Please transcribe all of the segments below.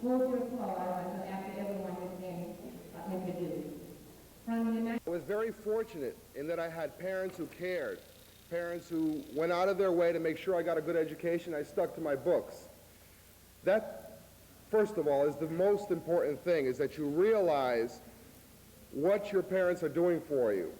I was very fortunate in that I had parents who cared, parents who went out of their way to make sure I got a good education. I stuck to my books. That, first of all, is the most important thing, is that you realize what your parents are doing for you.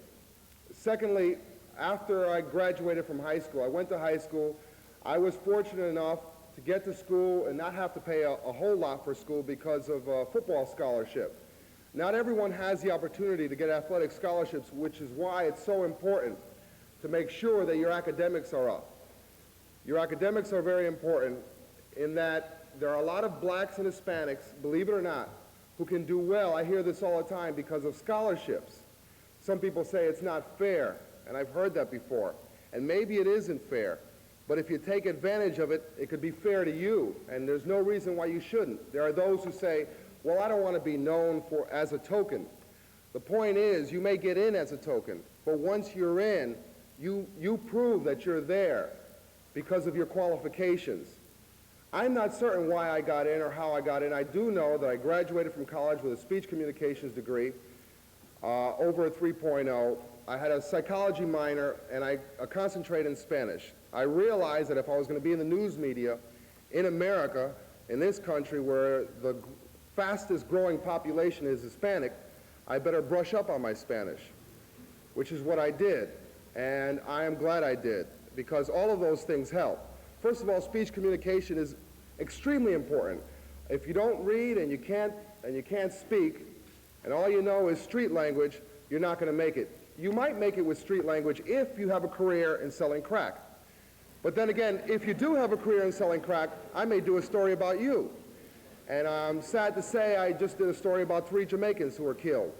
Secondly, after I graduated from high school, I went to high school. I was fortunate enough to get to school and not have to pay a whole lot for school because of a football scholarship. Not everyone has the opportunity to get athletic scholarships, which is why it's so important to make sure that your academics are up. Your academics are very important in that there are a lot of blacks and Hispanics, believe it or not, who can do well. I hear this all the time because of scholarships. Some people say it's not fair, and I've heard that before. And maybe it isn't fair, but if you take advantage of it, it could be fair to you, and there's no reason why you shouldn't. There are those who say, well, I don't want to be known as a token. The point is, you may get in as a token, but once you're in, you prove that you're there because of your qualifications. I'm not certain why I got in or how I got in. I do know that I graduated from college with a speech communications degree, over a 3.0. I had a psychology minor, and I concentrated in Spanish. I realized that if I was going to be in the news media in America, in this country where the fastest growing population is Hispanic, I better brush up on my Spanish, which is what I did. And I am glad I did, because all of those things help. First of all, speech communication is extremely important. If you don't read and you can't speak, and all you know is street language, you're not going to make it. You might make it with street language if you have a career in selling crack. But then again, if you do have a career in selling crack, I may do a story about you. And I'm sad to say I just did a story about 3 Jamaicans who were killed.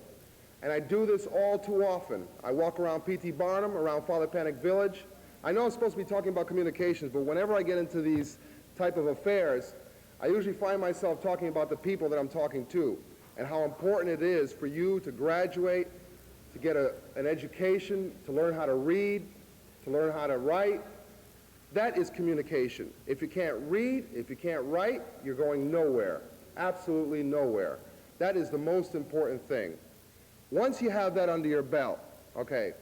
And I do this all too often. I walk around P.T. Barnum, around Father Panic Village. I know I'm supposed to be talking about communications, but whenever I get into these type of affairs, I usually find myself talking about the people that I'm talking to and how important it is for you to graduate, to get an education, to learn how to read, to learn how to write. That is communication. If you can't read, if you can't write, you're going nowhere, absolutely nowhere. That is the most important thing. Once you have that under your belt, okay,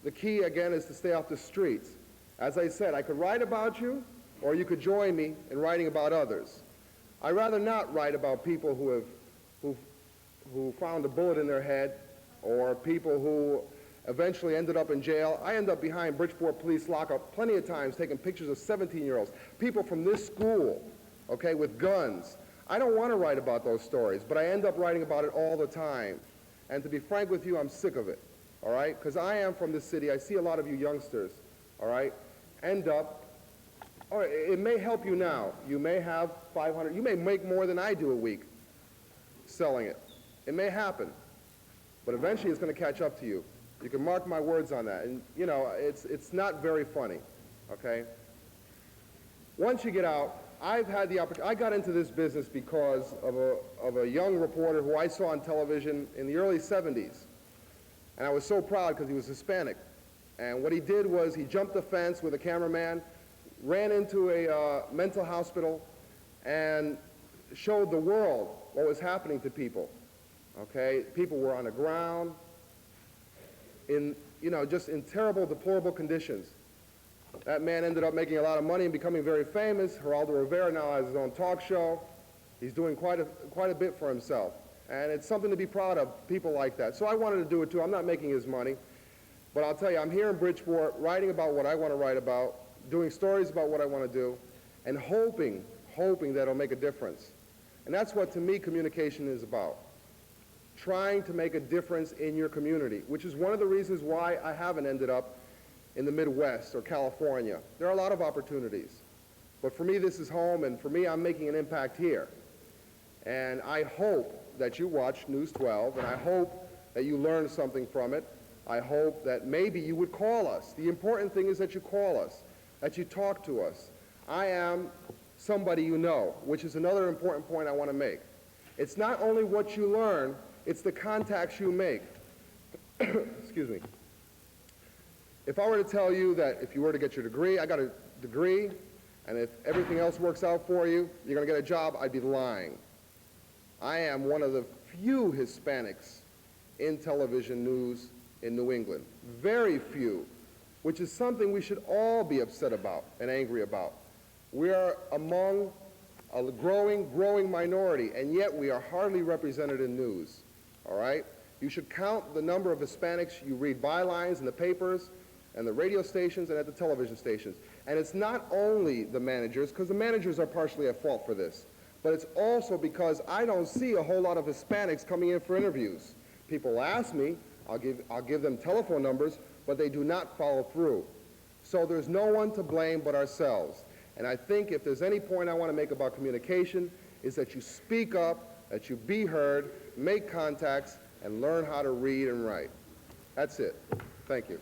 the key again is to stay off the streets. As I said, I could write about you, or you could join me in writing about others. I'd rather not write about people who found a bullet in their head, or people who eventually ended up in jail. I end up behind Bridgeport police lockup plenty of times taking pictures of 17-year-olds, people from this school, okay, with guns. I don't want to write about those stories, but I end up writing about it all the time. And to be frank with you, I'm sick of it, all right? Because I am from this city. I see a lot of you youngsters, all right, end up, all right, it may help you now. You may have 500, you may make more than I do a week selling it. It may happen, but eventually it's going to catch up to you. You can mark my words on that. And, you know, it's not very funny, okay? Once you get out, I've had the opportunity. I got into this business because of a young reporter who I saw on television in the early 70s. And I was so proud because he was Hispanic. And what he did was he jumped the fence with a cameraman, ran into a mental hospital, and showed the world what was happening to people, okay? People were on the ground, in, you know, just in terrible, deplorable conditions. That man ended up making a lot of money and becoming very famous. Geraldo Rivera now has his own talk show. He's doing quite a bit for himself. And it's something to be proud of, people like that. So I wanted to do it too. I'm not making his money. But I'll tell you, I'm here in Bridgeport writing about what I want to write about, doing stories about what I want to do, and hoping that it'll make a difference. And that's what, to me, communication is about. Trying to make a difference in your community, which is one of the reasons why I haven't ended up in the Midwest or California. There are a lot of opportunities. But for me, this is home, and for me, I'm making an impact here. And I hope that you watch News 12, and I hope that you learn something from it. I hope that maybe you would call us. The important thing is that you call us, that you talk to us. I am somebody you know, which is another important point I want to make. It's not only what you learn, it's the contacts you make. Excuse me. If I were to tell you that if you were to get your degree, I got a degree, and if everything else works out for you, you're going to get a job, I'd be lying. I am one of the few Hispanics in television news in New England. Very few, which is something we should all be upset about and angry about. We are among a growing minority, and yet we are hardly represented in news, all right? You should count the number of Hispanics you read bylines in the papers and the radio stations and at the television stations. And it's not only the managers, because the managers are partially at fault for this, but it's also because I don't see a whole lot of Hispanics coming in for interviews. People ask me, I'll give them telephone numbers, but they do not follow through. So there's no one to blame but ourselves. And I think if there's any point I want to make about communication, is that you speak up, that you be heard, make contacts, and learn how to read and write. That's it. Thank you.